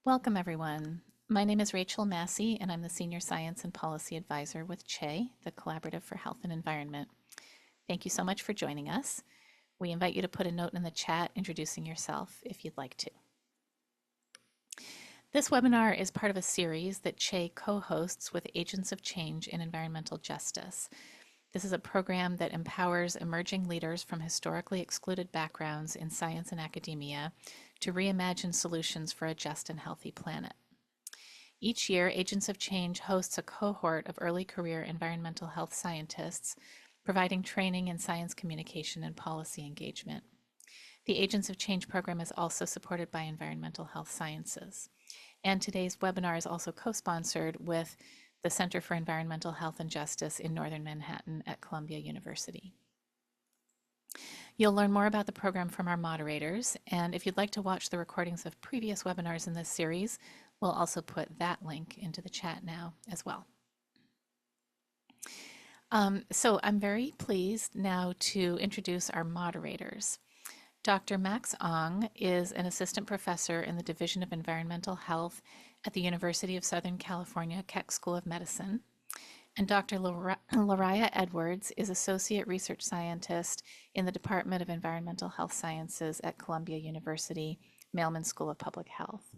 Welcome, everyone. My name is Rachel Massey, and I'm the Senior Science and Policy Advisor with CHE, the Collaborative for Health and Environment. Thank you so much for joining us. We invite you to put a note in the chat introducing yourself if you'd like to. This webinar is part of a series that CHE co-hosts with Agents of Change in Environmental Justice. This is a program that empowers emerging leaders from historically excluded backgrounds in science and academia to reimagine solutions for a just and healthy planet. Each year, Agents of Change hosts a cohort of early career environmental health scientists, providing training in science communication and policy engagement. The Agents of Change program is also supported by Environmental Health Sciences. And today's webinar is also co-sponsored with the Center for Environmental Health and Justice in Northern Manhattan at Columbia University. You'll learn more about the program from our moderators, and if you'd like to watch the recordings of previous webinars in this series, we'll also put that link into the chat now as well. So I'm very pleased now to introduce our moderators. Dr. Max Aung is an assistant professor in the Division of Environmental Health at the University of Southern California Keck School of Medicine. And Dr. Lariah Edwards is associate research scientist in the Department of Environmental Health Sciences at Columbia University Mailman School of Public Health.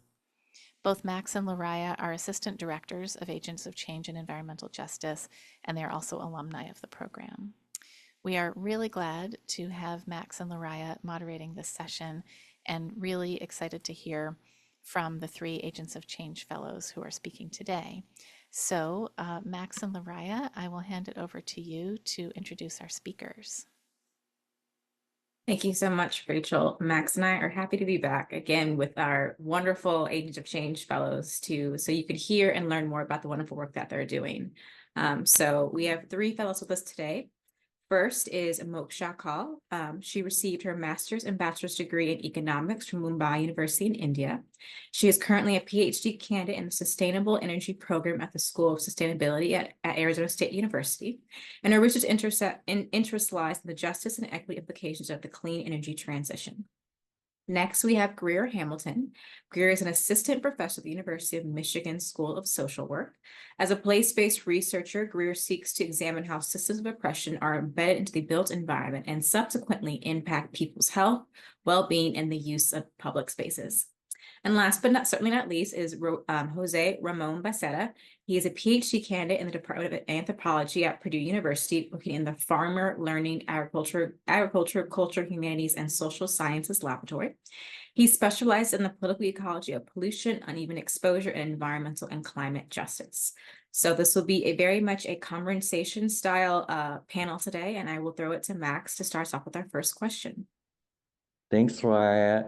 Both Max and Lariah are assistant directors of Agents of Change in Environmental Justice, and they are also alumni of the program. We are really glad to have Max and Lariah moderating this session and really excited to hear from the three Agents of Change fellows who are speaking today. So Max and Lariah, I will hand it over to you to introduce our speakers. Thank you so much, Rachel. Max and I are happy to be back again with our wonderful Agents of Change fellows so you could hear and learn more about the wonderful work that they're doing. So we have three fellows with us today. First is Mokshda Kaul. She received her master's and bachelor's degree in economics from Mumbai University in India. She is currently a PhD candidate in the Sustainable Energy Program at the School of Sustainability at Arizona State University. And her research interest lies in the justice and equity implications of the clean energy transition. Next, we have Greer Hamilton. Greer is an assistant professor at the University of Michigan School of Social Work. As a place-based researcher, Greer seeks to examine how systems of oppression are embedded into the built environment and subsequently impact people's health, well-being, and the use of public spaces. And last but certainly not least is Jose Ramon Becerra. He is a PhD candidate in the Department of Anthropology at Purdue University, working in the Farmer Learning, Agriculture, Culture, Humanities, and Social Sciences Laboratory. He specialized in the political ecology of pollution, uneven exposure, and environmental and climate justice. So this will be very much a conversation style panel today, and I will throw it to Max to start off with our first question. Thanks, Mariah.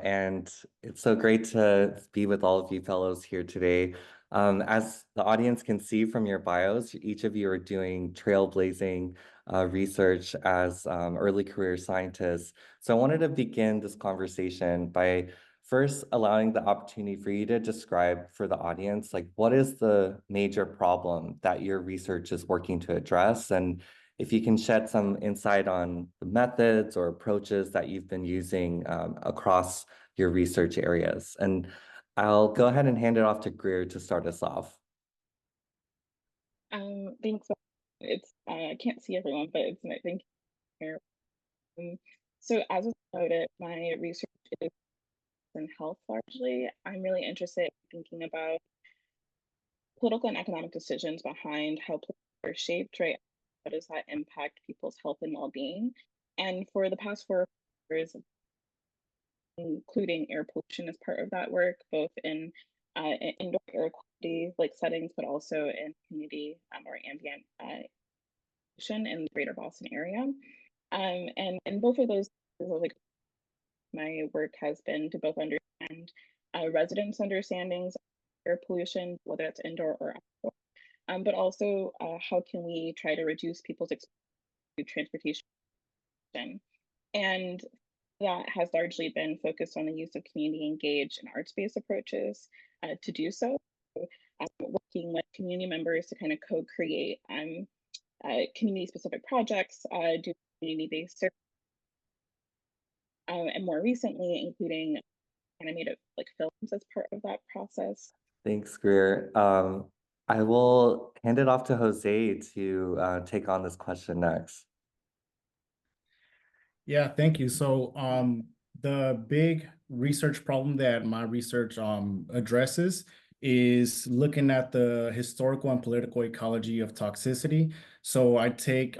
And it's so great to be with all of you fellows here today. As the audience can see from your bios, each of you are doing trailblazing research as early career scientists. So I wanted to begin this conversation by first allowing the opportunity for you to describe for the audience, like, what is the major problem that your research is working to address? And if you can shed some insight on the methods or approaches that you've been using across your research areas. And I'll go ahead and hand it off to Greer to start us off. Thanks. It's I can't see everyone, but it's thank you. So as was noted, my research is in health largely. I'm really interested in thinking about political and economic decisions behind how politics are shaped, right? How does that impact people's health and well-being? And for the past 4 years, including air pollution as part of that work, both in indoor air quality like settings, but also in community or ambient pollution in the greater Boston area. And in both of those, like, my work has been to both understand residents' understandings of air pollution, whether it's indoor or outdoor, but also how can we try to reduce people's exposure to transportation. And that has largely been focused on the use of community engaged and arts-based approaches to do so. Working with community members to kind of co-create community-specific projects, do community-based service, and more recently, including animated like films as part of that process. Thanks, Greer. I will hand it off to Jose to take on this question next. Yeah, thank you. So the big research problem that my research addresses is looking at the historical and political ecology of toxicity. So I take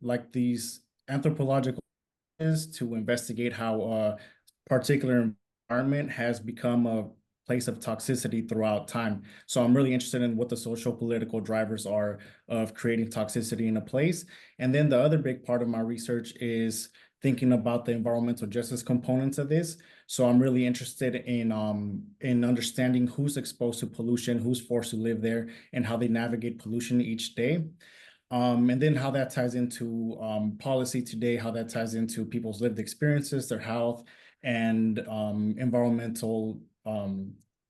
like these anthropological to investigate how a particular environment has become a place of toxicity throughout time. So I'm really interested in what the social political drivers are of creating toxicity in a place. And then the other big part of my research is thinking about the environmental justice components of this. So I'm really interested in understanding who's exposed to pollution, who's forced to live there, and how they navigate pollution each day. And then how that ties into policy today, how that ties into people's lived experiences, their health, and environmental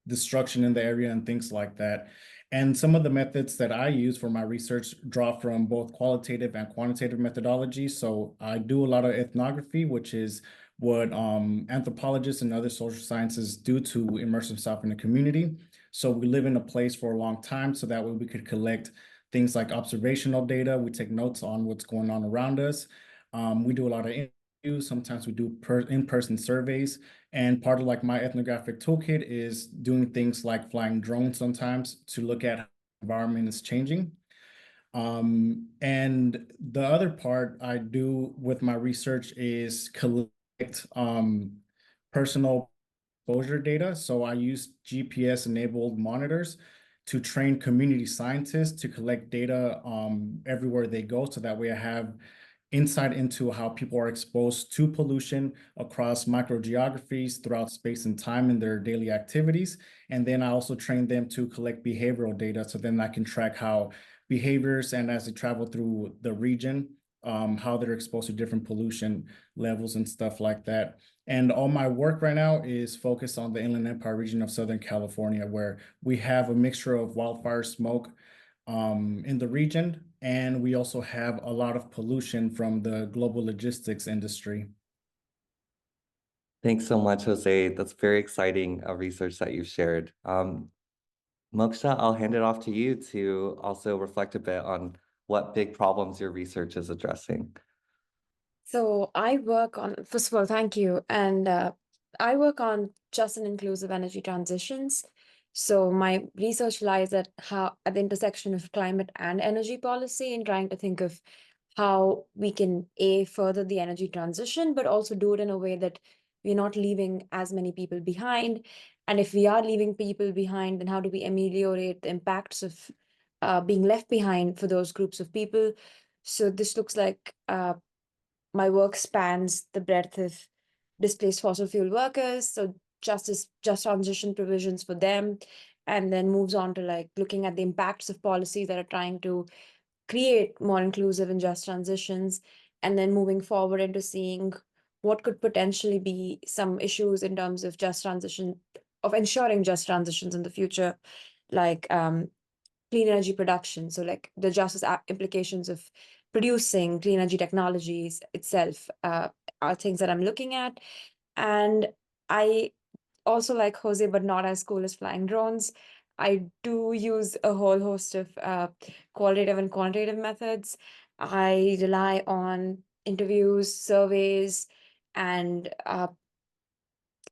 destruction in the area and things like that. And some of the methods that I use for my research draw from both qualitative and quantitative methodologies. So I do a lot of ethnography, which is what anthropologists and other social sciences do to immerse themselves in the community. So we live in a place for a long time, so that way we could collect things like observational data. We take notes on what's going on around us. We do a lot of interviews. Sometimes we do in-person surveys. And part of like my ethnographic toolkit is doing things like flying drones sometimes to look at how the environment is changing. And the other part I do with my research is collect personal exposure data. So I use GPS-enabled monitors to train community scientists to collect data everywhere they go, so that way I have insight into how people are exposed to pollution across microgeographies throughout space and time in their daily activities. And then I also train them to collect behavioral data, so then I can track how behaviors and as they travel through the region, how they're exposed to different pollution levels and stuff like that. And all my work right now is focused on the Inland Empire region of Southern California, where we have a mixture of wildfire smoke in the region, and we also have a lot of pollution from the global logistics industry. Thanks so much, Jose. That's very exciting research that you've shared. Moksha, I'll hand it off to you to also reflect a bit on what big problems your research is addressing. So I work on, first of all, thank you. And I work on just and inclusive energy transitions. So my research lies at the intersection of climate and energy policy, and trying to think of how we can further the energy transition, but also do it in a way that we're not leaving as many people behind. And if we are leaving people behind, then how do we ameliorate the impacts of being left behind for those groups of people? So this looks like my work spans the breadth of displaced fossil fuel workers, so just transition provisions for them, and then moves on to like looking at the impacts of policies that are trying to create more inclusive and just transitions, and then moving forward into seeing what could potentially be some issues in terms of just transition, of ensuring just transitions in the future, like clean energy production. So like the justice implications of producing clean energy technologies itself are things that I'm looking at. And I also, like Jose, but not as cool as flying drones, I do use a whole host of qualitative and quantitative methods. I rely on interviews, surveys, and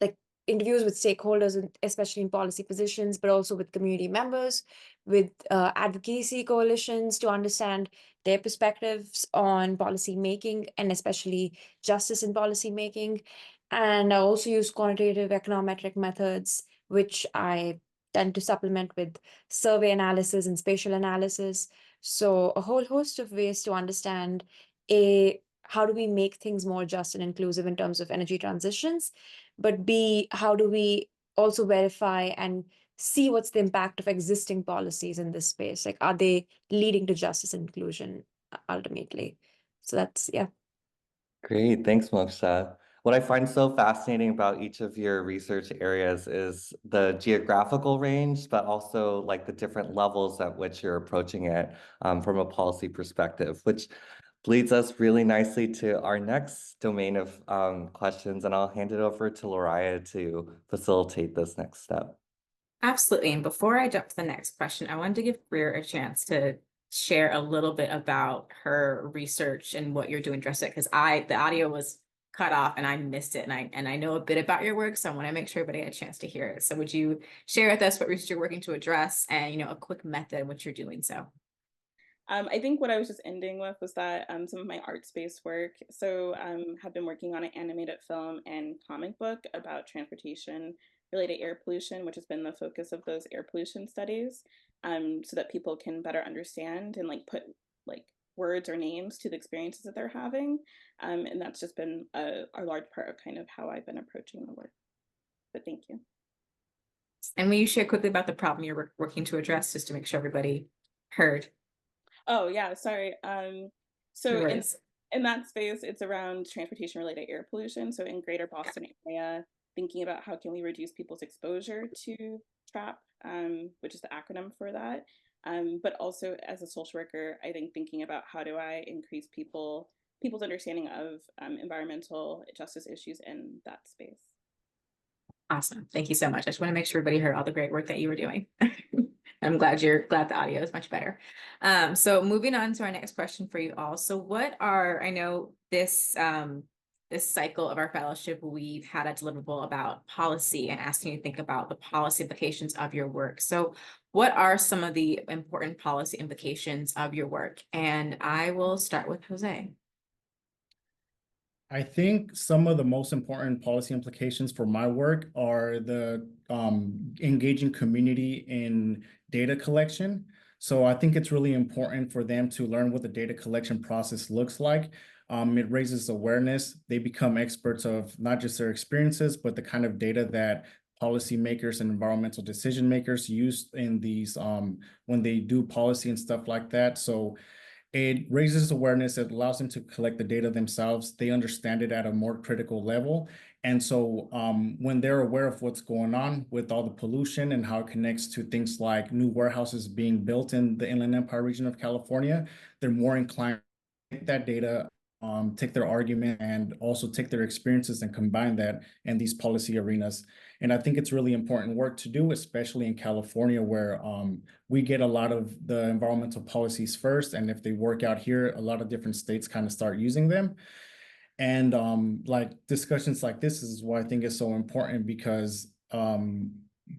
like interviews with stakeholders, especially in policy positions, but also with community members, with advocacy coalitions, to understand their perspectives on policy making, and especially justice in policy making. And I also use quantitative econometric methods, which I tend to supplement with survey analysis and spatial analysis. So a whole host of ways to understand how do we make things more just and inclusive in terms of energy transitions, but B, how do we also verify and see what's the impact of existing policies in this space? Like, are they leading to justice and inclusion ultimately? So that's, yeah. Great, thanks, Moksha. What I find so fascinating about each of your research areas is the geographical range, but also like the different levels at which you're approaching it from a policy perspective, which leads us really nicely to our next domain of questions, and I'll hand it over to Lariah to facilitate this next step. Absolutely. And before I jump to the next question, I wanted to give Greer a chance to share a little bit about her research and what you're doing, Dress It, because the audio was cut off and I missed it. And I know a bit about your work, so I want to make sure everybody had a chance to hear it. So would you share with us what research you're working to address and a quick method in which you're doing so? I think what I was just ending with was that some of my art-based work, so have been working on an animated film and comic book about transportation-related air pollution, which has been the focus of those air pollution studies, so that people can better understand and put words or names to the experiences that they're having, and that's just been a large part of kind of how I've been approaching the work. But thank you. And will you share quickly about the problem you're working to address, just to make sure everybody heard? Oh yeah, sorry. So No in worries. that space, it's around transportation related air pollution. So in greater Boston area, thinking about how can we reduce people's exposure to TRAP, which is the acronym for that. But also as a social worker, I think thinking about how do I increase people's understanding of environmental justice issues in that space. Awesome. Thank you so much. I just want to make sure everybody heard all the great work that you were doing. I'm glad the audio is much better. So moving on to our next question for you all. So I know this cycle of our fellowship, we've had a deliverable about policy and asking you to think about the policy implications of your work. So what are some of the important policy implications of your work? And I will start with Jose. I think some of the most important policy implications for my work are the engaging community in data collection. So I think it's really important for them to learn what the data collection process looks like. It raises awareness. They become experts of not just their experiences, but the kind of data that policymakers and environmental decision makers use in these when they do policy and stuff like that. So it raises awareness. It allows them to collect the data themselves. They understand it at a more critical level. And so when they're aware of what's going on with all the pollution and how it connects to things like new warehouses being built in the Inland Empire region of California, they're more inclined to take that data, take their argument, and also take their experiences and combine that in these policy arenas. And I think it's really important work to do, especially in California, where we get a lot of the environmental policies first. And if they work out here, a lot of different states kind of start using them. And discussions like this is what I think is so important, because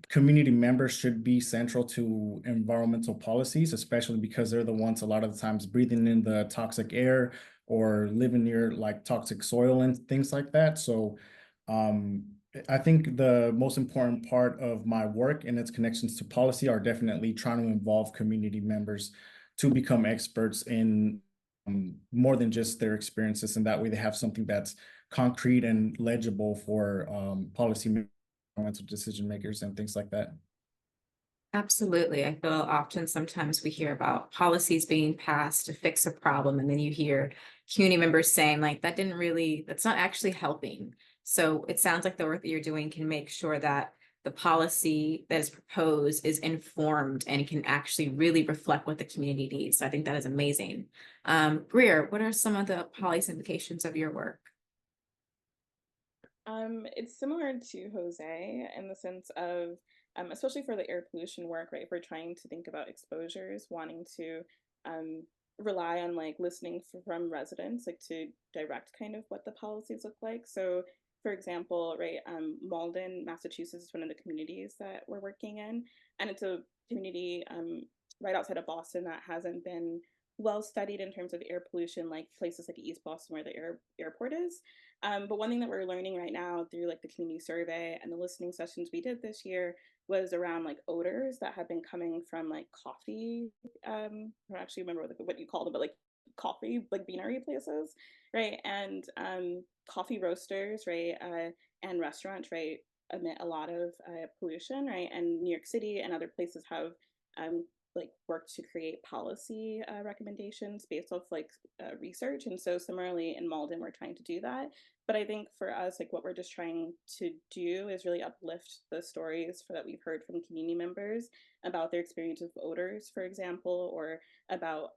community members should be central to environmental policies, especially because they're the ones a lot of the times breathing in the toxic air or living near toxic soil and things like that. So I think the most important part of my work and its connections to policy are definitely trying to involve community members to become experts in more than just their experiences. And that way they have something that's concrete and legible for policy environmental decision makers and things like that. Absolutely. I feel often sometimes we hear about policies being passed to fix a problem, and then you hear community members saying that's not actually helping. So it sounds like the work that you're doing can make sure that the policy that is proposed is informed and can actually really reflect what the community needs. So I think that is amazing. Greer, what are some of the policy implications of your work? It's similar to Jose in the sense of, especially for the air pollution work, right? If we're trying to think about exposures, wanting to rely on listening from residents, to direct kind of what the policies look like. So for example, right, Malden, Massachusetts is one of the communities that we're working in, and it's a community right outside of Boston that hasn't been well studied in terms of air pollution, like places like East Boston where the airport is. But one thing that we're learning right now through the community survey and the listening sessions we did this year was around odors that have been coming from coffee. I don't actually remember what you called them, but coffee beanery places, right? And coffee roasters, right, and restaurants, right, emit a lot of pollution, right? And New York City and other places have worked to create policy recommendations based off research. And so similarly in Malden, we're trying to do that. But I think for us, what we're just trying to do is really uplift the stories that we've heard from community members about their experience with odors, for example, or about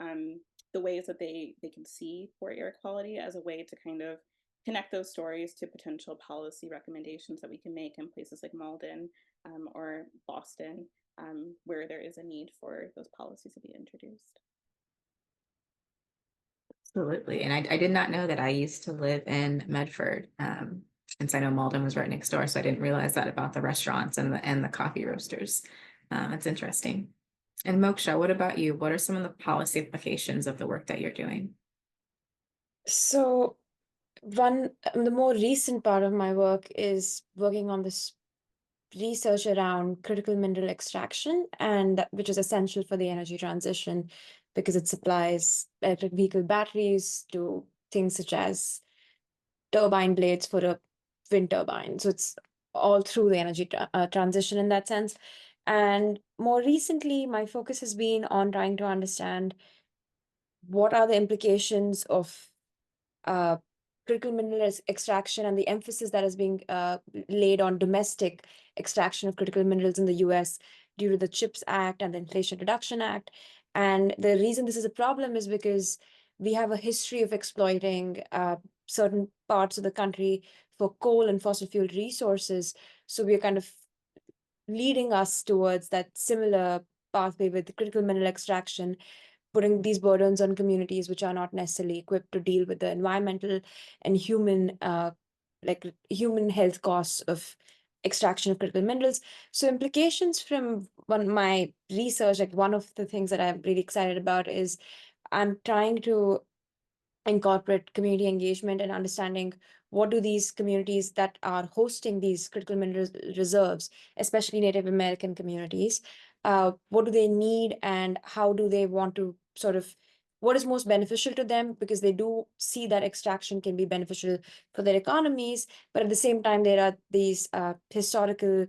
the ways that they can see for air quality as a way to kind of connect those stories to potential policy recommendations that we can make in places like Malden or Boston, where there is a need for those policies to be introduced. Absolutely. And I did not know that. I used to live in Medford. Since I know Malden was right next door, so I didn't realize that about the restaurants and the coffee roasters. It's interesting. And Moksha, what about you? What are some of the policy implications of the work that you're doing? So the more recent part of my work is working on this research around critical mineral extraction, and which is essential for the energy transition because it supplies electric vehicle batteries to things such as turbine blades for a wind turbine. So it's all through the energy transition in that sense. And more recently, my focus has been on trying to understand what are the implications of critical mineral extraction and the emphasis that is being laid on domestic extraction of critical minerals in the US due to the CHIPS Act and the Inflation Reduction Act. And the reason this is a problem is because we have a history of exploiting certain parts of the country for coal and fossil fuel resources. So we're kind of leading us towards that similar pathway with critical mineral extraction, putting these burdens on communities which are not necessarily equipped to deal with the environmental and human health costs of extraction of critical minerals. So implications from my research, like one of the things that I'm really excited about is I'm trying to incorporate community engagement and understanding what do these communities that are hosting these critical mineral reserves, especially Native American communities, what do they need and how do they want to what is most beneficial to them, because they do see that extraction can be beneficial for their economies, but at the same time there are these historical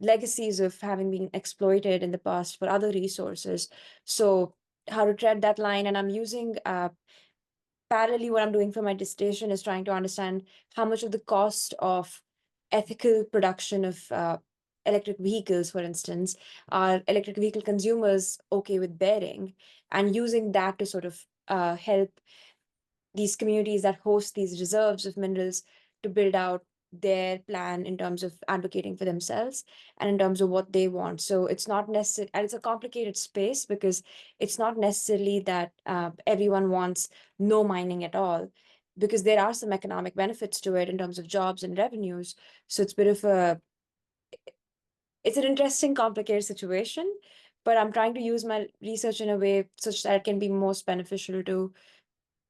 legacies of having been exploited in the past for other resources. So how to tread that line, and I'm using parallelly, what I'm doing for my dissertation is trying to understand how much of the cost of ethical production of electric vehicles, for instance, are electric vehicle consumers okay with bearing, and using that to help these communities that host these reserves of minerals to build out their plan in terms of advocating for themselves and in terms of what they want. So it's not necessary, and it's a complicated space because it's not necessarily that everyone wants no mining at all, because there are some economic benefits to it in terms of jobs and revenues. So it's an interesting, complicated situation, but I'm trying to use my research in a way such that it can be most beneficial to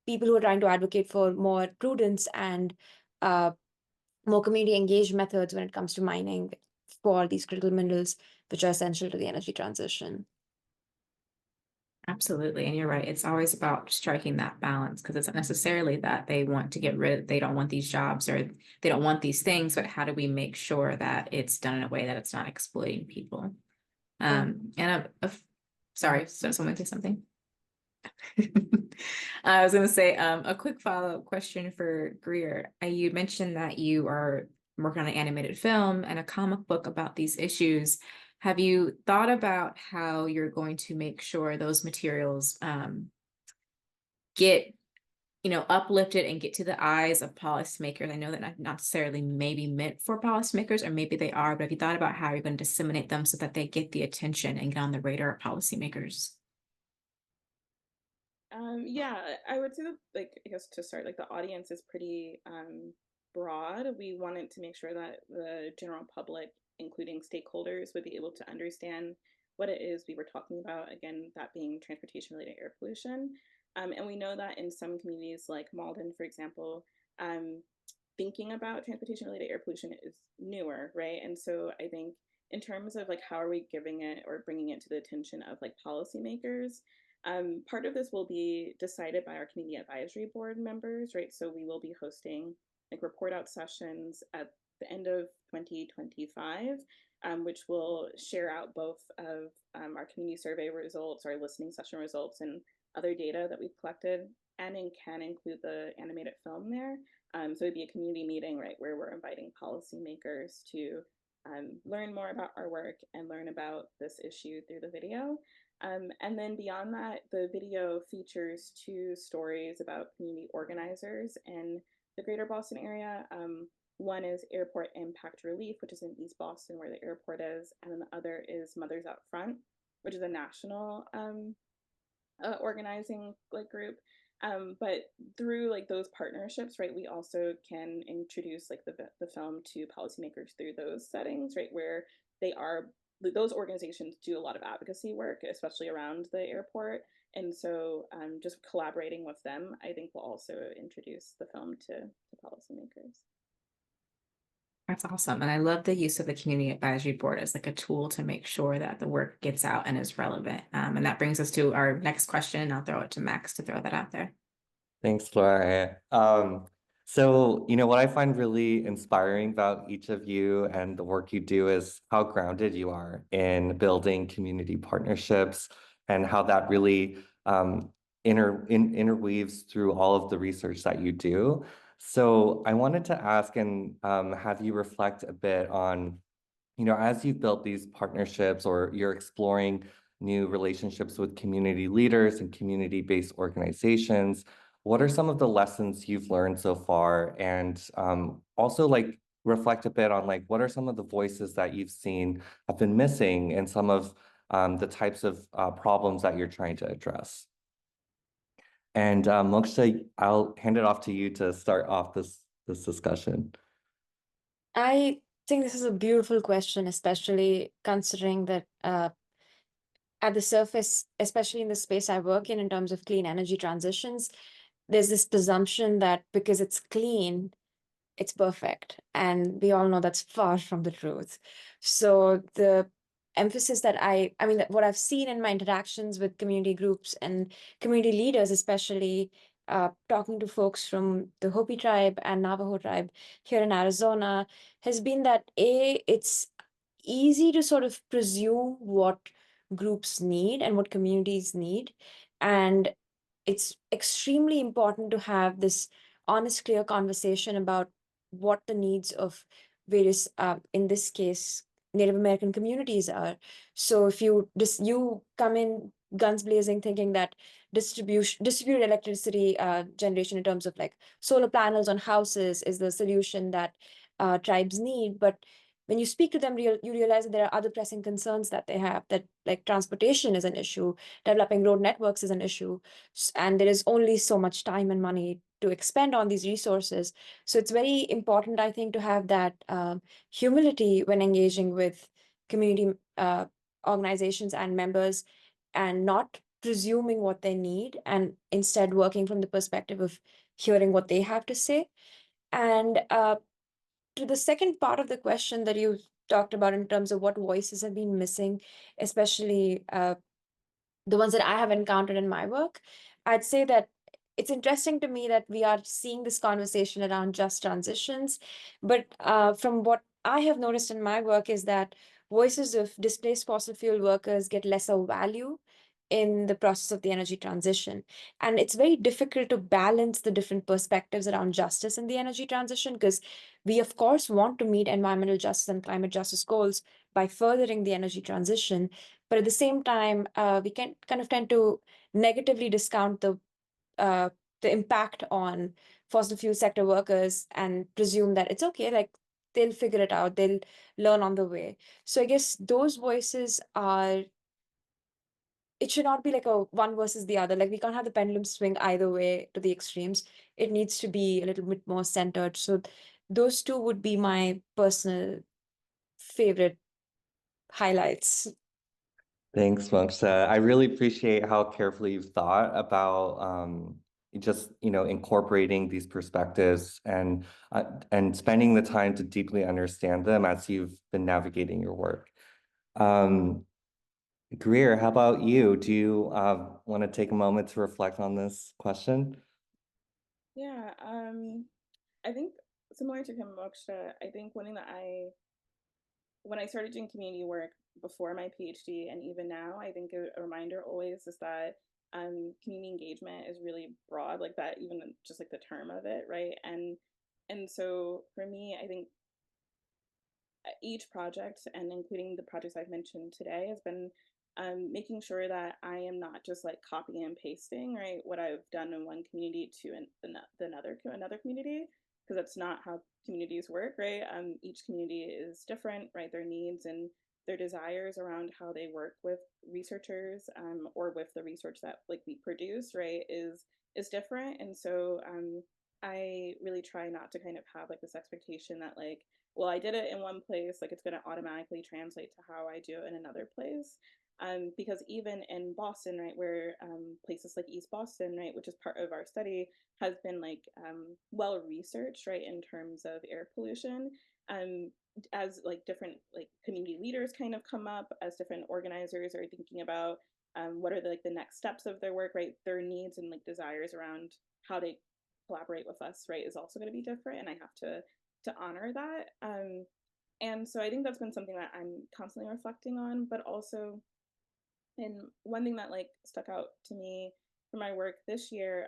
people who are trying to advocate for more prudence and more community engaged methods when it comes to mining for these critical minerals, which are essential to the energy transition. Absolutely. And you're right. It's always about striking that balance, because it's not necessarily that they want to they don't want these jobs or they don't want these things, but how do we make sure that it's done in a way that it's not exploiting people? Sorry, so someone say something? I was going to say a quick follow-up question for Greer. You mentioned that you are working on an animated film and a comic book about these issues. Have you thought about how you're going to make sure those materials get uplifted and get to the eyes of policymakers? I know that not necessarily maybe meant for policymakers, or maybe they are, but have you thought about how you're going to disseminate them so that they get the attention and get on the radar of policymakers? Yeah, I would say that, I guess to start, the audience is pretty broad. We wanted to make sure that the general public, including stakeholders, would be able to understand what it is we were talking about, again, that being transportation-related air pollution. And we know that in some communities like Malden, for example, thinking about transportation-related air pollution is newer, right? And so I think in terms of how are we giving it or bringing it to the attention of policymakers, part of this will be decided by our community advisory board members, right? So we will be hosting report out sessions at the end of 2025, which will share out both of our community survey results, our listening session results, and other data that we've collected, and can include the animated film there. So it'd be a community meeting, right, where we're inviting policymakers to learn more about our work and learn about this issue through the video. And then beyond that, the video features 2 stories about community organizers in the greater Boston area. One is Airport Impact Relief, which is in East Boston where the airport is. And then the other is Mothers Out Front, which is a national organizing group. But through those partnerships, right, we also can introduce the film to policymakers through those settings, right, where those organizations do a lot of advocacy work, especially around the airport. And so just collaborating with them, I think, will also introduce the film to policymakers. That's awesome. And I love the use of the community advisory board as a tool to make sure that the work gets out and is relevant. And that brings us to our next question. I'll throw it to Max to throw that out there. Thanks, Lariah. So, what I find really inspiring about each of you and the work you do is how grounded you are in building community partnerships and how that really interweaves through all of the research that you do. So I wanted to ask and have you reflect a bit on, as you've built these partnerships or you're exploring new relationships with community leaders and community-based organizations, what are some of the lessons you've learned so far? And also reflect a bit on what are some of the voices that you've seen have been missing in some of the types of problems that you're trying to address. And Mokshda, I'll hand it off to you to start off this discussion. I think this is a beautiful question, especially considering that at the surface, especially in the space I work in terms of clean energy transitions, there's this presumption that because it's clean, it's perfect. And we all know that's far from the truth. So the emphasis that what I've seen in my interactions with community groups and community leaders, especially talking to folks from the Hopi tribe and Navajo tribe here in Arizona, has been that it's easy to sort of presume what groups need and what communities need. And it's extremely important to have this honest, clear conversation about what the needs of various, in this case, Native American communities are. So if you come in guns blazing, thinking that distributed electricity generation in terms of solar panels on houses is the solution that tribes need, but when you speak to them, you realize that there are other pressing concerns that they have, that transportation is an issue, developing road networks is an issue, and there is only so much time and money to expend on these resources. So it's very important, I think, to have that humility when engaging with community organizations and members, and not presuming what they need, and instead working from the perspective of hearing what they have to say. And to the second part of the question that you talked about in terms of what voices have been missing, especially the ones that I have encountered in my work, I'd say that it's interesting to me that we are seeing this conversation around just transitions. But from what I have noticed in my work is that voices of displaced fossil fuel workers get lesser value in the process of the energy transition. And it's very difficult to balance the different perspectives around justice in the energy transition, because we, of course, want to meet environmental justice and climate justice goals by furthering the energy transition. But at the same time, we can kind of tend to negatively discount the impact on fossil fuel sector workers and presume that it's okay, they'll figure it out, they'll learn on the way. So I guess those voices are, it should not be a one versus the other. We can't have the pendulum swing either way to the extremes. It needs to be a little bit more centered. So those two would be my personal favorite highlights. Thanks, Mokshda. I really appreciate how carefully you've thought about just incorporating these perspectives and spending the time to deeply understand them as you've been navigating your work. Greer, how about you? Do you want to take a moment to reflect on this question? Yeah, I think similar to him, Mokshda, I think when I started doing community work before my PhD and even now, I think a reminder always is that community engagement is really broad, like that, even just the term of it, right? And so for me, I think each project, and including the projects I've mentioned today, has been making sure that I am not just like copying and pasting, right, what I've done in one community to another community, because that's not how communities work, right? Each community is different, right? Their needs and their desires around how they work with researchers, or with the research that like we produce, right, is different. And so I really try not to kind of have like this expectation that like, well, I did it in one place, like it's going to automatically translate to how I do it in another place. Because even in Boston, right, where places like East Boston, right, which is part of our study, has been like well researched, right, in terms of air pollution. As like different like community leaders kind of come up, as different organizers are thinking about what are the, like the next steps of their work, right, their needs and like desires around how they collaborate with us, right, is also going to be different, and I have to honor that. And so I think that's been something that I'm constantly reflecting on, but also, and one thing that like stuck out to me for my work this year,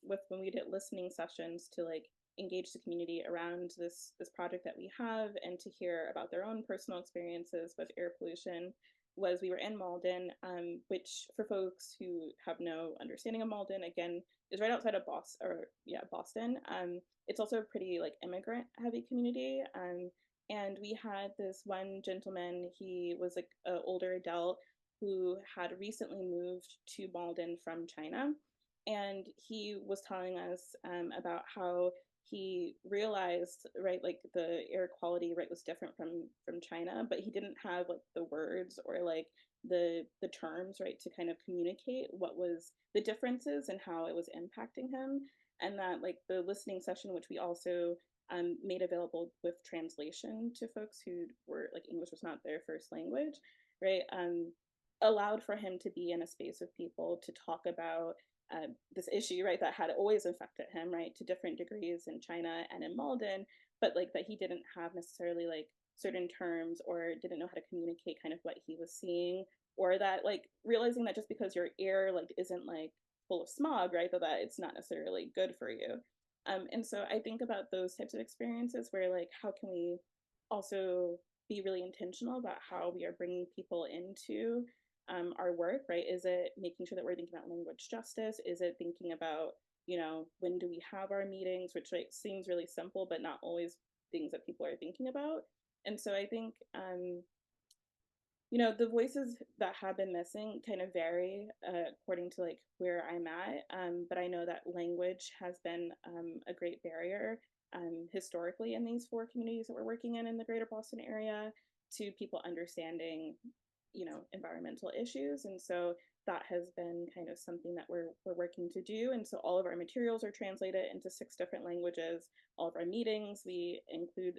with when we did listening sessions to like engage the community around this project that we have and to hear about their own personal experiences with air pollution, was we were in Malden, which for folks who have no understanding of Malden, again, is right outside of Boston. It's also a pretty like immigrant heavy community. And we had this one gentleman, he was like an older adult who had recently moved to Malden from China. And he was telling us about how he realized, right, like the air quality, right, was different from China, but he didn't have like the words or like the terms, right, to kind of communicate what was the differences and how it was impacting him. And that like the listening session, which we also made available with translation to folks who were like English was not their first language, right, allowed for him to be in a space with people to talk about this issue, right, that had always affected him, right, to different degrees in China and in Malden, but like that he didn't have necessarily like certain terms or didn't know how to communicate kind of what he was seeing, or that like realizing that just because your air like isn't like full of smog, right, that it's not necessarily good for you. And so I think about those types of experiences where like how can we also be really intentional about how we are bringing people into our work, right? Is it making sure that we're thinking about language justice? Is it thinking about, you know, when do we have our meetings, which like seems really simple, but not always things that people are thinking about. And so I think, you know, the voices that have been missing kind of vary according to like where I'm at. But I know that language has been a great barrier historically in these 4 communities that we're working in the greater Boston area to people understanding, you know, environmental issues. And so that has been kind of something that we're working to do. And so all of our materials are translated into 6 different languages. All of our meetings, we include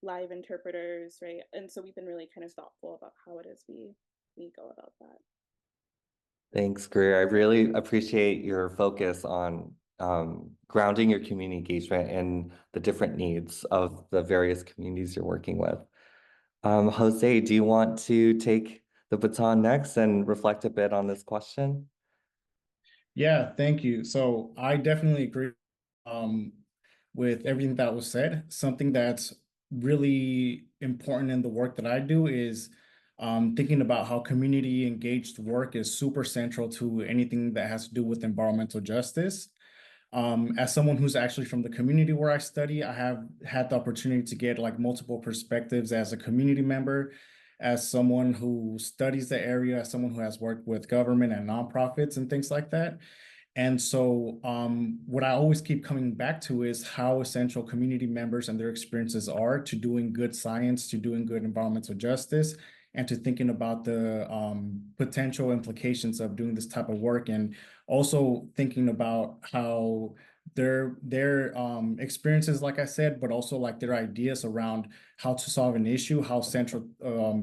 live interpreters, right? And so we've been really kind of thoughtful about how it is we go about that. Thanks, Greer. I really appreciate your focus on grounding your community engagement and the different needs of the various communities you're working with. Jose, do you want to take the baton next and reflect a bit on this question? Yeah, thank you. So I definitely agree with everything that was said. Something that's really important in the work that I do is thinking about how community engaged work is super central to anything that has to do with environmental justice. As someone who's actually from the community where I study, I have had the opportunity to get like multiple perspectives as a community member, as someone who studies the area, as someone who has worked with government and nonprofits and things like that. And so what I always keep coming back to is how essential community members and their experiences are to doing good science, to doing good environmental justice, and to thinking about the potential implications of doing this type of work, and also thinking about how their experiences, like I said, but also like their ideas around how to solve an issue, how central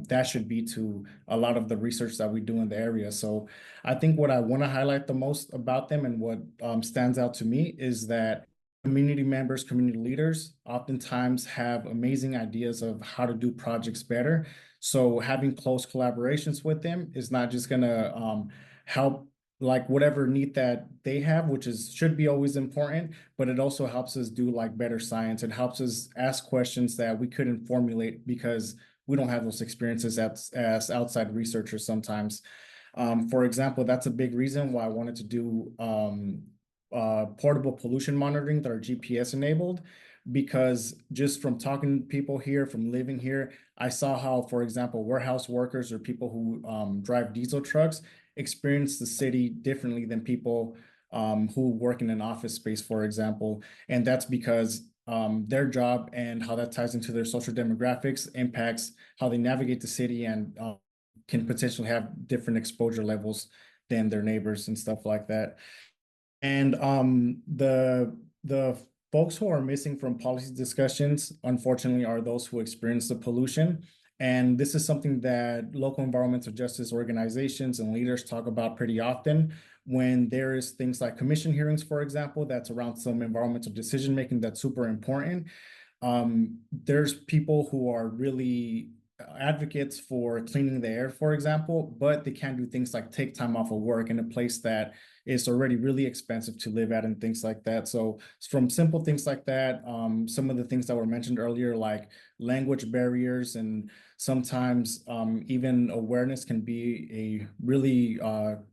that should be to a lot of the research that we do in the area. So I think what I want to highlight the most about them and what stands out to me is that community members, community leaders oftentimes have amazing ideas of how to do projects better. So having close collaborations with them is not just going to help like whatever need that they have, which should be always important, but it also helps us do like better science. It helps us ask questions that we couldn't formulate because we don't have those experiences as outside researchers sometimes. For example, that's a big reason why I wanted to do portable pollution monitoring that are GPS enabled, because just from talking to people here, from living here, I saw how, for example, warehouse workers or people who drive diesel trucks experience the city differently than people who work in an office space, for example. And that's because their job and how that ties into their social demographics impacts how they navigate the city and can potentially have different exposure levels than their neighbors and stuff like that. And the folks who are missing from policy discussions, unfortunately, are those who experience the pollution. And this is something that local environmental justice organizations and leaders talk about pretty often when there is things like commission hearings, for example, that's around some environmental decision making that's super important. There's people who are really advocates for cleaning the air, for example, but they can't do things like take time off of work in a place that is already really expensive to live at and things like that. So from simple things like that, some of the things that were mentioned earlier, like language barriers, and sometimes even awareness can be a really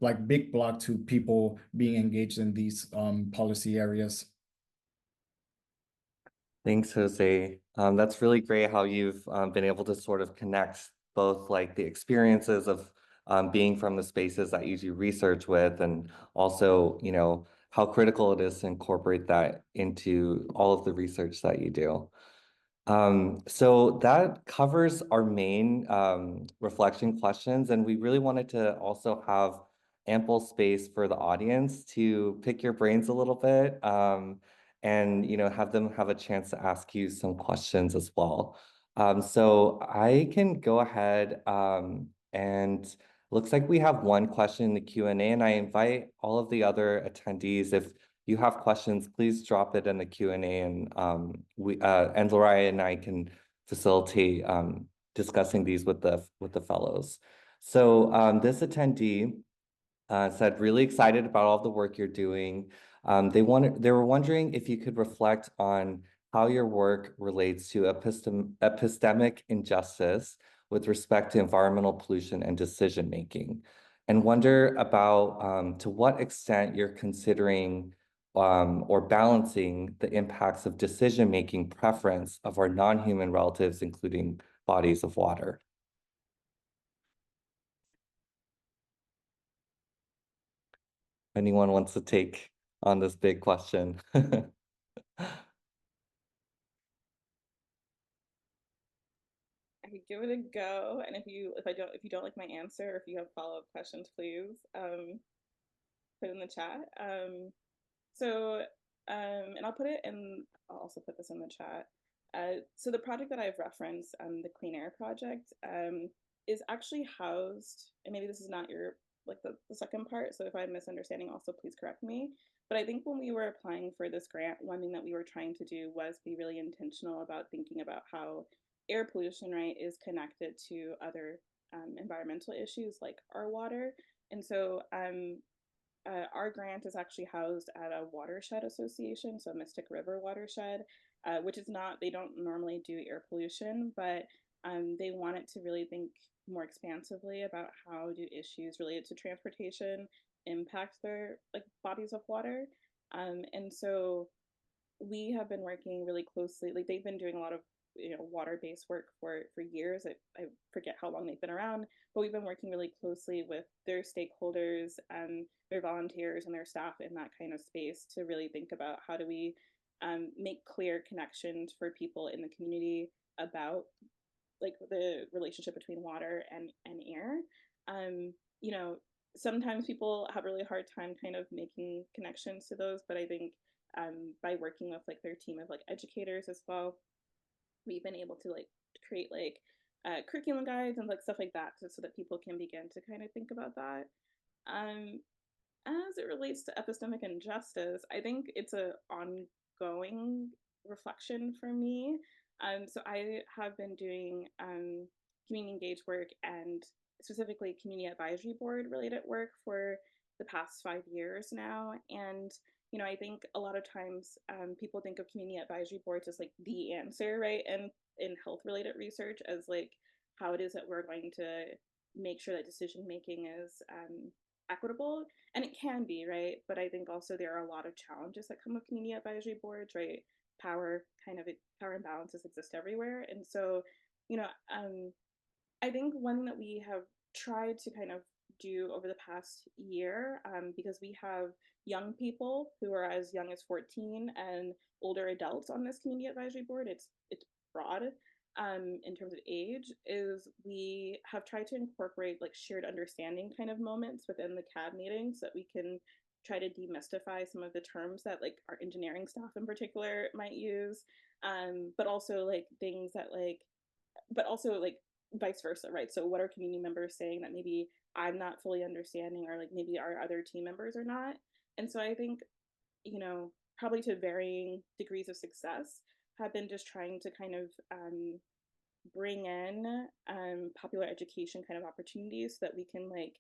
like big block to people being engaged in these policy areas. Thanks, Jose. That's really great how you've been able to sort of connect both like the experiences of being from the spaces that you do research with, and also, you know, how critical it is to incorporate that into all of the research that you do. So that covers our main reflection questions, and we really wanted to also have ample space for the audience to pick your brains a little bit, and you know, have them have a chance to ask you some questions as well. So I can go ahead and looks like we have one question in the Q&A, and I invite all of the other attendees, if you have questions, please drop it in the Q&A, and Lariah and I can facilitate discussing these with the fellows. So this attendee said, really excited about all the work you're doing. They were wondering if you could reflect on how your work relates to epistemic injustice with respect to environmental pollution and decision making, and wonder about to what extent you're considering or balancing the impacts of decision-making preference of our non-human relatives, including bodies of water. Anyone wants to take on this big question? I could give it a go, and if you don't like my answer, or if you have follow-up questions, please put in the chat. And I'll put it in. I'll also put this in the chat. So the project that I've referenced, the Clean Air Project, is actually housed. And maybe this is not your the second part. So if I'm misunderstanding, also please correct me. But I think when we were applying for this grant, one thing that we were trying to do was be really intentional about thinking about how air pollution, right, is connected to other environmental issues like our water. And so our grant is actually housed at a watershed association, so Mystic River Watershed, which is not, they don't normally do air pollution, but they wanted to really think more expansively about how do issues related to transportation impact their bodies of water. And so we have been working really closely, they've been doing a lot of water-based work for years. I forget how long they've been around, but we've been working really closely with their stakeholders and their volunteers and their staff in that kind of space to really think about how do we make clear connections for people in the community about the relationship between water and air. Sometimes people have a really hard time kind of making connections to those, but I think by working with their team of educators as well, we've been able to create curriculum guides and stuff like that, so that people can begin to kind of think about that. As it relates to epistemic injustice, I think it's an ongoing reflection for me. So I have been doing community engaged work and specifically community advisory board related work for the past 5 years now. And, you know, I think a lot of times people think of community advisory boards as like the answer, right? And in health related research as like how it is that we're going to make sure that decision making is equitable. And it can be, right? But I think also there are a lot of challenges that come with community advisory boards, right? Power imbalances exist everywhere. And so, you know, I think one thing that we have tried to kind of do over the past year, because we have young people who are as young as 14 and older adults on this community advisory board, it's broad in terms of age, is we have tried to incorporate like shared understanding kind of moments within the CAD meetings so that we can try to demystify some of the terms that like our engineering staff in particular might use, but also like things that but also like vice versa, right? So what are community members saying that maybe I'm not fully understanding, or like maybe our other team members are not? And so I think, you know, probably to varying degrees of success, have been just trying to kind of bring in popular education kind of opportunities so that we can like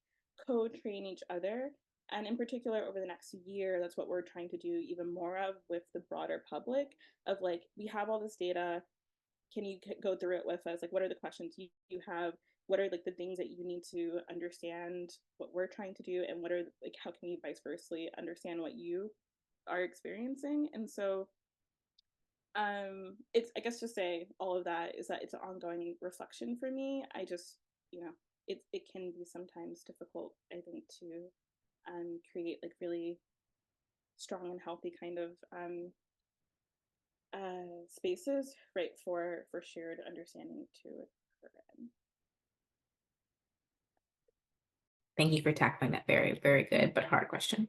co-train each other. And in particular, over the next year, that's what we're trying to do even more of with the broader public, of like, we have all this data, can you go through it with us? Like, what are the questions you have? What are like the things that you need to understand what we're trying to do? And what are like, how can you vice versa understand what you are experiencing? And so it's, I guess to say all of that is that it's an ongoing reflection for me. I just, you know, it can be sometimes difficult, I think, to create like really strong and healthy kind of spaces, right, for shared understanding to occur in. Thank you for tackling that very, very good but hard question.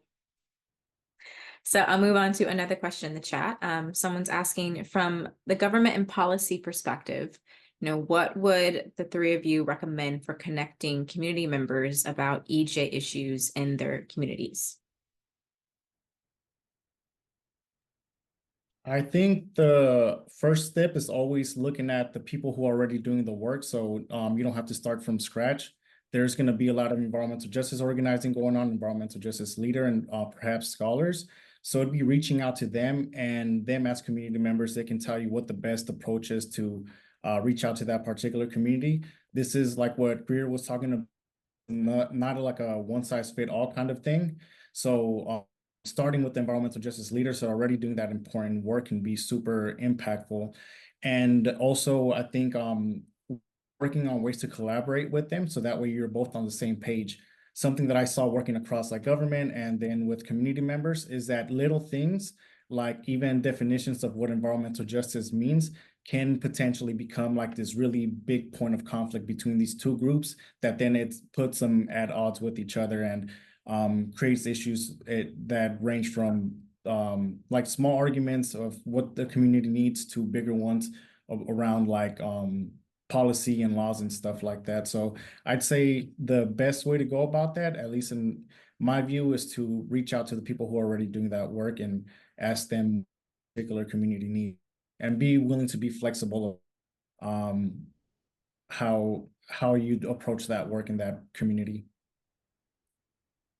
So I'll move on to another question in the chat. Someone's asking, from the government and policy perspective, you know, what would the three of you recommend for connecting community members about EJ issues in their communities? I think the first step is always looking at the people who are already doing the work. So you don't have to start from scratch. There's going to be a lot of environmental justice organizing going on, environmental justice leader, and perhaps scholars. So it'd be reaching out to them, and them as community members, they can tell you what the best approach is to reach out to that particular community. This is like what Greer was talking about, not like a one-size-fits-all kind of thing. So starting with the environmental justice leaders who are already doing that important work can be super impactful. And also, I think working on ways to collaborate with them so that way you're both on the same page. Something that I saw working across like government and then with community members is that little things like even definitions of what environmental justice means can potentially become like this really big point of conflict between these two groups that then it puts them at odds with each other and creates issues that range from like small arguments of what the community needs to bigger ones around like policy and laws and stuff like that. So I'd say the best way to go about that, at least in my view, is to reach out to the people who are already doing that work and ask them particular community need and be willing to be flexible how you approach that work in that community.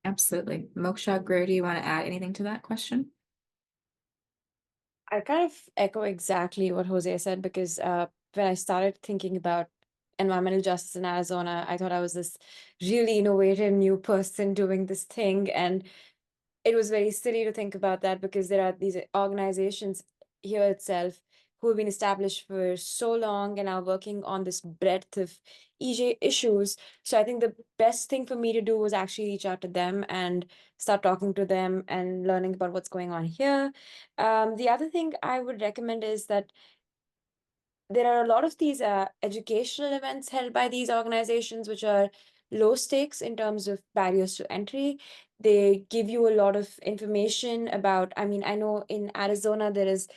Absolutely. Moksha, Greer, do you want to add anything to that question? I kind of echo exactly what Jose said, because when I started thinking about environmental justice in Arizona, I thought I was this really innovative new person doing this thing. And it was very silly to think about that, because there are these organizations here itself who have been established for so long and are working on this breadth of EJ issues. So I think the best thing for me to do was actually reach out to them and start talking to them and learning about what's going on here. The other thing I would recommend is that there are a lot of these educational events held by these organizations, which are low stakes in terms of barriers to entry. They give you a lot of information about, I mean, I know in Arizona, there is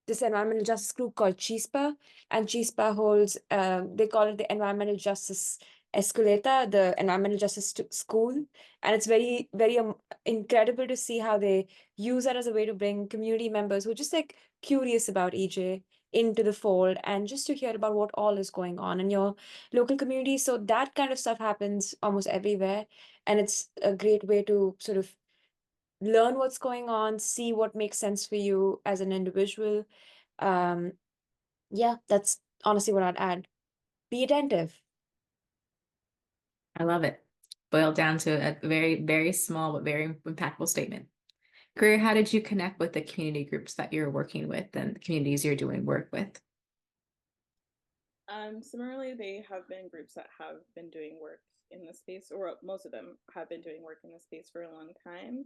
this environmental justice group called CHISPA, and CHISPA holds, they call it the Environmental Justice Escalator, the Environmental Justice School. And it's very, very incredible to see how they use that as a way to bring community members who are just like curious about EJ into the fold and just to hear about what all is going on in your local community. So that kind of stuff happens almost everywhere. And it's a great way to sort of learn what's going on, see what makes sense for you as an individual. Yeah, that's honestly what I'd add. Be attentive. I love it. Boiled down to a very, very small but very impactful statement. Greer, how did you connect with the community groups that you're working with and the communities you're doing work with? Similarly, they have been groups that have been doing work in the space, or most of them have been doing work in the space for a long time.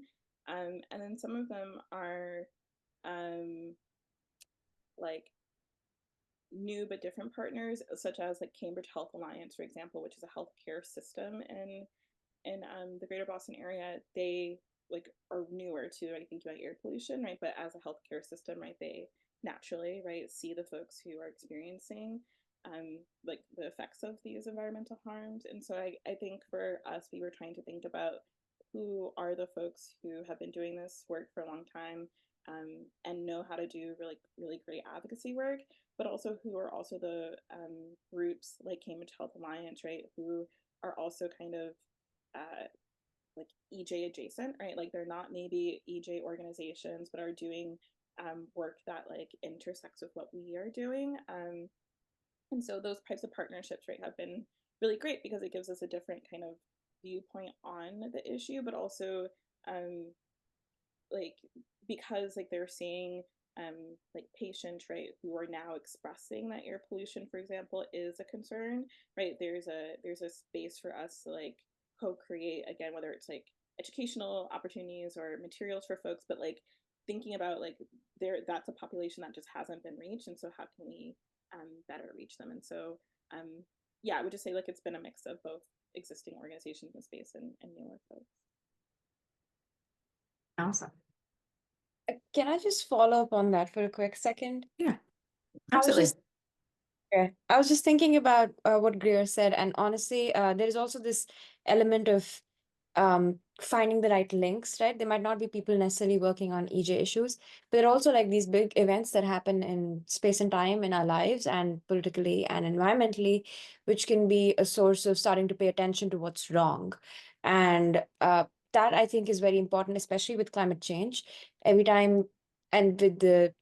And then some of them are like new but different partners, such as like Cambridge Health Alliance, for example, which is a healthcare system in the greater Boston area. They like are newer to thinking about air pollution, right? But as a healthcare system, right, they naturally, right, see the folks who are experiencing like the effects of these environmental harms. And so I think for us, we were trying to think about who are the folks who have been doing this work for a long time, and know how to do really, really great advocacy work, but also who are also the groups like Cambridge Health Alliance, right, who are also kind of like EJ adjacent, right? Like they're not maybe EJ organizations, but are doing work that like intersects with what we are doing. And so those types of partnerships, right, have been really great because it gives us a different kind of viewpoint on the issue, but also like because like they're seeing like patients, right, who are now expressing that air pollution, for example, is a concern, right? There's a space for us to like co-create again, whether it's like educational opportunities or materials for folks, but like thinking about like that's a population that just hasn't been reached, and so how can we better reach them? And so yeah, I would just say like it's been a mix of both existing organizations in space and newer folks. Awesome. Can I just follow up on that for a quick second? Yeah, I was absolutely. just I was just thinking about what Greer said, and honestly, there is also this element of finding the right links, right? There might not be people necessarily working on EJ issues, but there are also like these big events that happen in space and time in our lives and politically and environmentally, which can be a source of starting to pay attention to what's wrong. And that I think is very important, especially with climate change. Every time and with the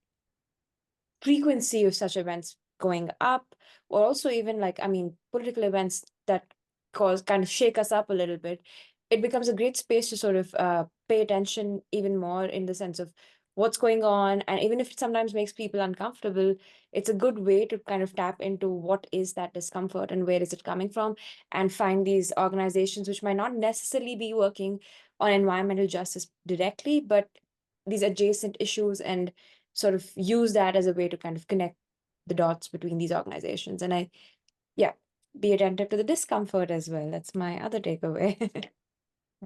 frequency of such events going up, or also even like, I mean, political events that kind of shake us up a little bit, it becomes a great space to sort of pay attention even more in the sense of what's going on. And even if it sometimes makes people uncomfortable, it's a good way to kind of tap into what is that discomfort and where is it coming from, and find these organizations which might not necessarily be working on environmental justice directly, but these adjacent issues, and sort of use that as a way to kind of connect the dots between these organizations. And yeah, be attentive to the discomfort as well. That's my other takeaway.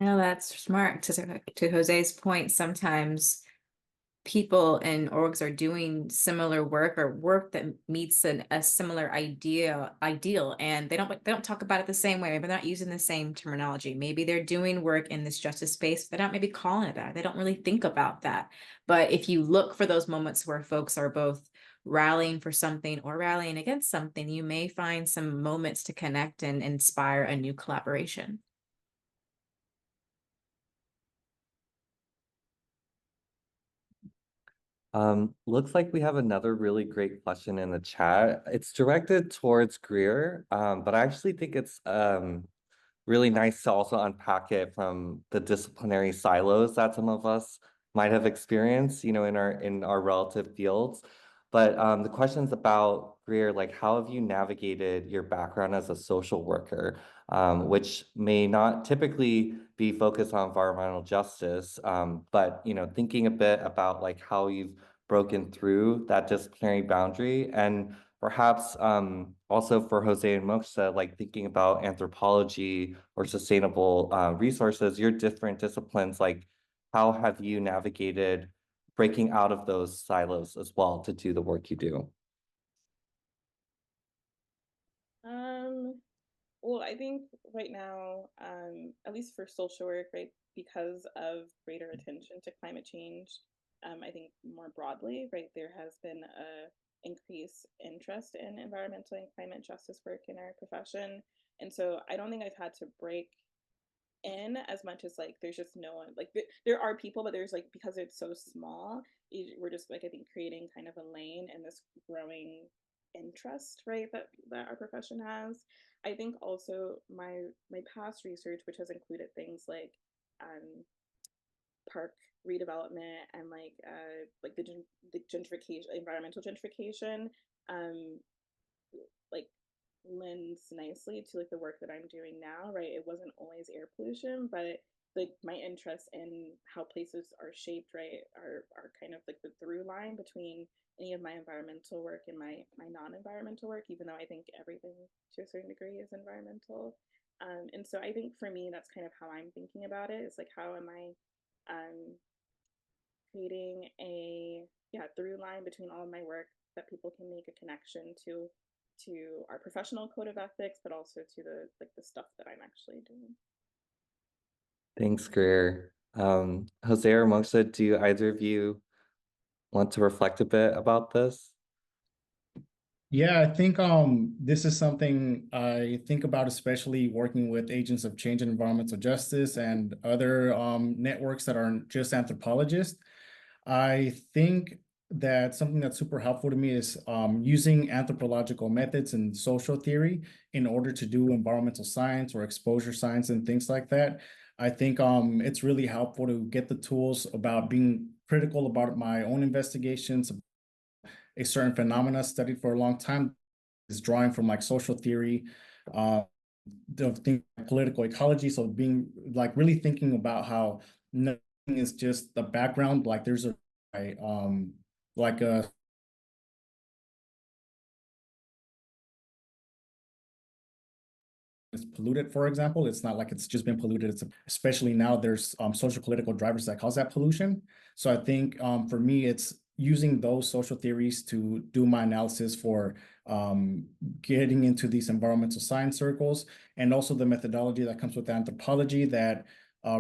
No, that's smart. To Jose's point, sometimes people and orgs are doing similar work or work that meets a similar ideal, and they don't talk about it the same way. They're not using the same terminology. Maybe they're doing work in this justice space, they're not maybe calling it that. They don't really think about that. But if you look for those moments where folks are both rallying for something or rallying against something, you may find some moments to connect and inspire a new collaboration. Looks like we have another really great question in the chat. It's directed towards Greer, but I actually think it's really nice to also unpack it from the disciplinary silos that some of us might have experienced, you know, in our relative fields. But the question's about Greer, like how have you navigated your background as a social worker, which may not typically be focused on environmental justice, but you know, thinking a bit about like how you've broken through that disciplinary boundary, and perhaps also for Jose and Mokshda, like thinking about anthropology or sustainable resources, your different disciplines, like how have you navigated breaking out of those silos as well to do the work you do? Well, I think right now, at least for social work, right, because of greater attention to climate change, I think more broadly, right, there has been increase interest in environmental and climate justice work in our profession. And so I don't think I've had to break in as much as like there's just no one, like there are people, but there's like, because it's so small, we're just like, I think, creating kind of a lane and this growing interest, right, that our profession has. I think also my past research, which has included things park redevelopment and like the gentrification, environmental gentrification, like lends nicely to like the work that I'm doing now, right? It wasn't always air pollution, but like my interest in how places are shaped, right, are kind of like the through line between any of my environmental work and my non-environmental work, even though I think everything to a certain degree is environmental. And so I think for me, that's kind of how I'm thinking about it. It's like, how am I creating a through line between all of my work that people can make a connection to our professional code of ethics, but also to the stuff that I'm actually doing. Thanks, Greer. Jose or Mokshda, do either of you want to reflect a bit about this? Yeah, I think this is something I think about, especially working with agents of change and environmental justice and other networks that aren't just anthropologists. I think that something that's super helpful to me is using anthropological methods and social theory in order to do environmental science or exposure science and things like that. I think it's really helpful to get the tools about being critical about my own investigations, a certain phenomena studied for a long time, is drawing from like social theory, the thing, political ecology. So being like really thinking about how nothing is just the background, like there's like a is polluted, for example. It's not like it's just been polluted. It's especially now there's social political drivers that cause that pollution. So I think for me, it's using those social theories to do my analysis for getting into these environmental science circles, and also the methodology that comes with anthropology that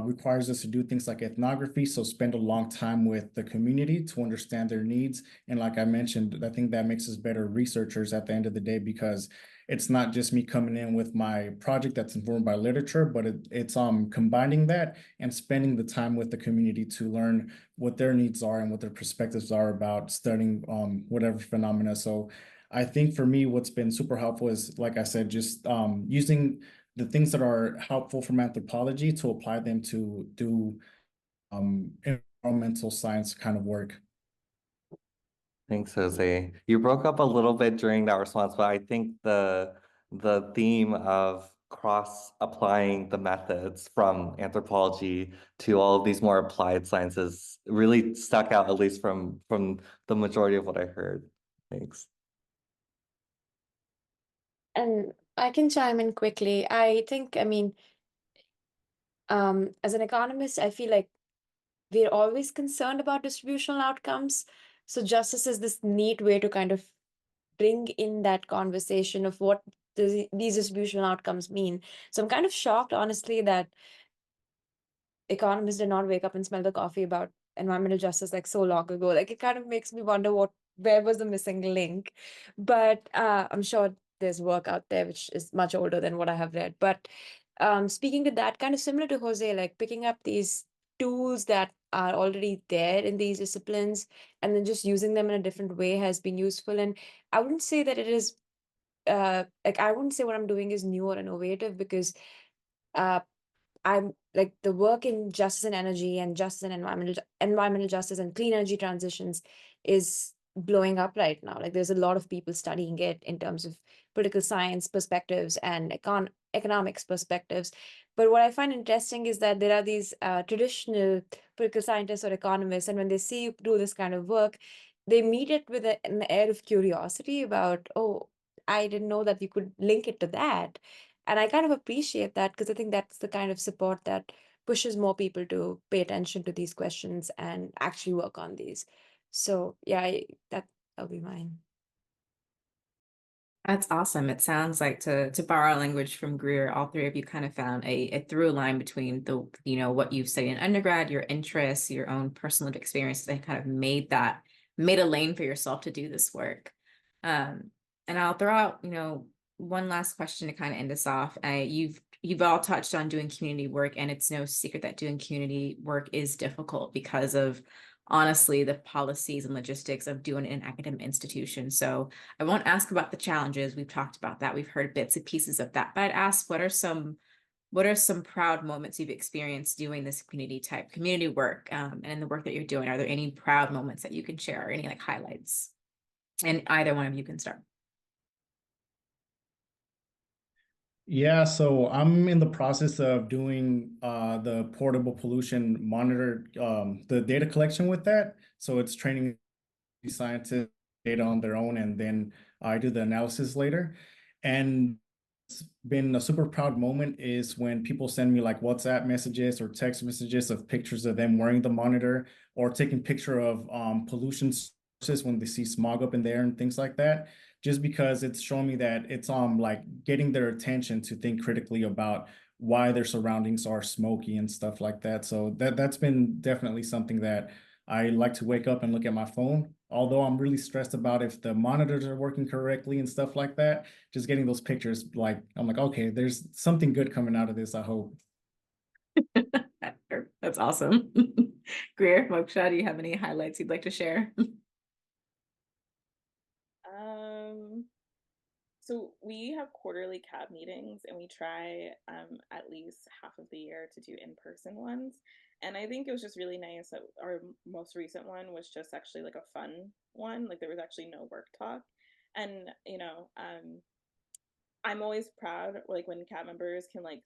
requires us to do things like ethnography. So spend a long time with the community to understand their needs. And like I mentioned, I think that makes us better researchers at the end of the day, because it's not just me coming in with my project that's informed by literature, but it's combining that and spending the time with the community to learn what their needs are and what their perspectives are about studying whatever phenomena. So I think for me, what's been super helpful is, like I said, just using the things that are helpful from anthropology to apply them to do environmental science kind of work. Thanks, Jose. You broke up a little bit during that response, but I think the theme of cross-applying the methods from anthropology to all of these more applied sciences really stuck out, at least from the majority of what I heard. Thanks. And I can chime in quickly. I think, I mean, as an economist, I feel like we're always concerned about distributional outcomes. So justice is this neat way to kind of bring in that conversation of what these distributional outcomes mean. So I'm kind of shocked, honestly, that economists did not wake up and smell the coffee about environmental justice like so long ago. Like, it kind of makes me wonder where was the missing link. But I'm sure there's work out there which is much older than what I have read. But speaking to that, kind of similar to Jose, like picking up these tools that are already there in these disciplines and then just using them in a different way has been useful. And I wouldn't say that it is like, I wouldn't say what I'm doing is new or innovative, because I'm like, the work in justice and energy and justice and environmental justice and clean energy transitions is blowing up right now. Like, there's a lot of people studying it in terms of political science perspectives and economics perspectives. But what I find interesting is that there are these traditional political scientists or economists, and when they see you do this kind of work, they meet it with an air of curiosity about, oh, I didn't know that you could link it to that. And I kind of appreciate that, because I think that's the kind of support that pushes more people to pay attention to these questions and actually work on these. So yeah, that'll be mine. That's awesome. It sounds like, to borrow language from Greer, all three of you kind of found a through line between the, what you've studied in undergrad, your interests, your own personal experiences, and kind of made a lane for yourself to do this work. And I'll throw out, one last question to kind of end us off. You've all touched on doing community work, and it's no secret that doing community work is difficult because of, honestly, the policies and logistics of doing it in an academic institution. So I won't ask about the challenges. We've talked about that. We've heard bits and pieces of that. But I'd ask, what are some proud moments you've experienced doing this community work, and in the work that you're doing? Are there any proud moments that you can share, or any like highlights? And either one of you can start. Yeah, so I'm in the process of doing the portable pollution monitor, the data collection with that. So it's training scientists data on their own, and then I do the analysis later. And it's been a super proud moment is when people send me like WhatsApp messages or text messages of pictures of them wearing the monitor, or taking picture of pollution sources when they see smog up in there and things like that, just because it's showing me that it's like getting their attention to think critically about why their surroundings are smoky and stuff like that. So that's been definitely something that I like to wake up and look at my phone. Although I'm really stressed about if the monitors are working correctly and stuff like that, just getting those pictures, like, I'm like, okay, there's something good coming out of this, I hope. That's awesome. Greer, Moksha, do you have any highlights you'd like to share? So we have quarterly CAB meetings, and we try at least half of the year to do in-person ones. And I think it was just really nice that our most recent one was just actually like a fun one. Like, there was actually no work talk. And, I'm always proud, like, when CAB members can, like,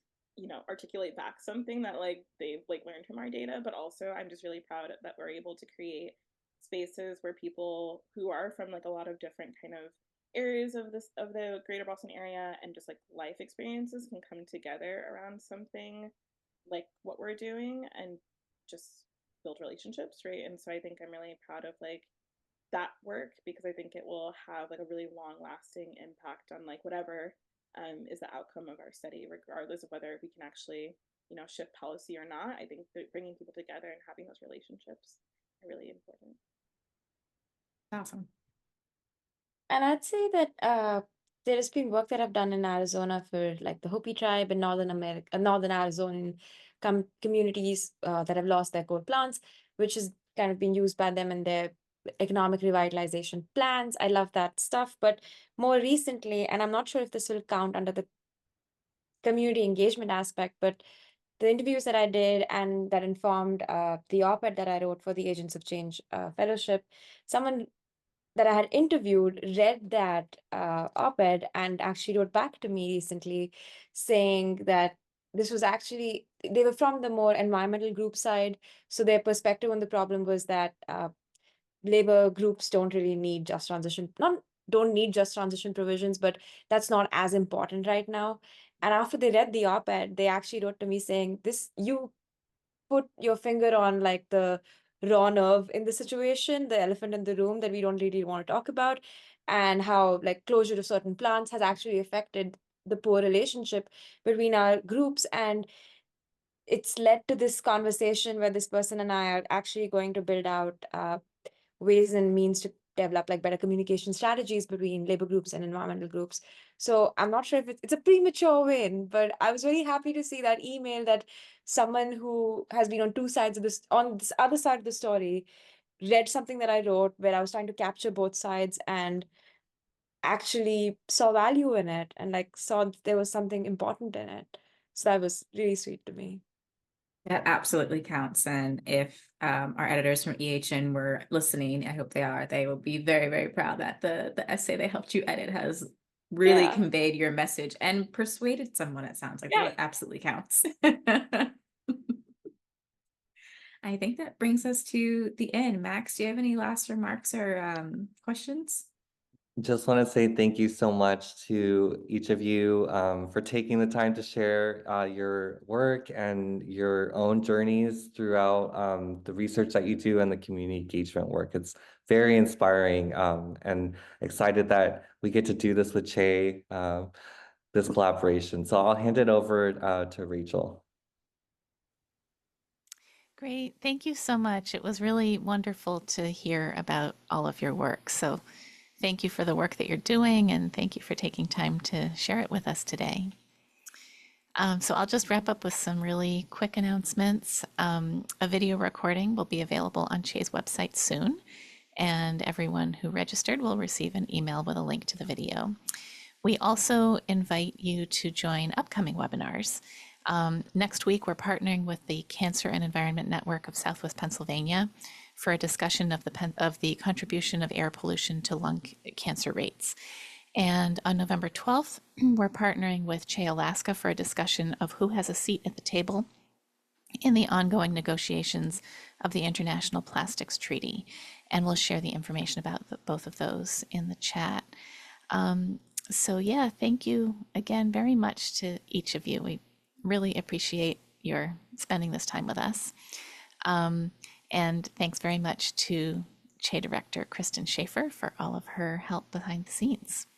articulate back something that like they've like learned from our data. But also, I'm just really proud that we're able to create spaces where people who are from like a lot of different kind of areas of the greater Boston area and just like life experiences can come together around something like what we're doing and just build relationships, right? And so I think I'm really proud of like that work, because I think it will have like a really long lasting impact on like whatever is the outcome of our study, regardless of whether we can actually shift policy or not. I think that bringing people together and having those relationships are really important. Awesome. And I'd say that there has been work that I've done in Arizona for like the Hopi tribe in Northern America, Northern Arizonan communities that have lost their coal plants, which is kind of being used by them in their economic revitalization plans. I love that stuff. But more recently, and I'm not sure if this will count under the community engagement aspect, but the interviews that I did and that informed the op-ed that I wrote for the Agents of Change Fellowship, someone that I had interviewed read that op-ed and actually wrote back to me recently saying that this was actually, they were from the more environmental group side. So their perspective on the problem was that labor groups don't really need just transition, don't need just transition provisions, but that's not as important right now. And after they read the op-ed, they actually wrote to me saying, you put your finger on like the raw nerve in the situation, the elephant in the room that we don't really want to talk about, and how like closure of certain plants has actually affected the poor relationship between our groups. And it's led to this conversation where this person and I are actually going to build out ways and means to develop like better communication strategies between labor groups and environmental groups. So I'm not sure if it's a premature win, but I was very happy to see that email that someone who has been on two sides of this, on this other side of the story, read something that I wrote where I was trying to capture both sides and actually saw value in it and like saw there was something important in it. So that was really sweet to me. That absolutely counts. And if our editors from EHN were listening, I hope they are, they will be very, very proud that the essay they helped you edit has really conveyed your message and persuaded someone, it sounds like. Yeah. That absolutely counts. I think that brings us to the end. Max, do you have any last remarks or questions? Just want to say thank you so much to each of you for taking the time to share your work and your own journeys throughout the research that you do and the community engagement work. It's very inspiring and excited that we get to do this with Che, this collaboration. So I'll hand it over to Rachel. Great. Thank you so much. It was really wonderful to hear about all of your work. So thank you for the work that you're doing, and thank you for taking time to share it with us today. So I'll just wrap up with some really quick announcements. A video recording will be available on Che's website soon, and everyone who registered will receive an email with a link to the video. We also invite you to join upcoming webinars. Next week, we're partnering with the Cancer and Environment Network of Southwest Pennsylvania for a discussion of the contribution of air pollution to lung cancer rates. And on November 12th, we're partnering with Che Alaska for a discussion of who has a seat at the table in the ongoing negotiations of the International Plastics Treaty. And we'll share the information about both of those in the chat. So yeah, thank you again very much to each of you. We really appreciate your spending this time with us. And thanks very much to Che Director Kristen Schaefer for all of her help behind the scenes.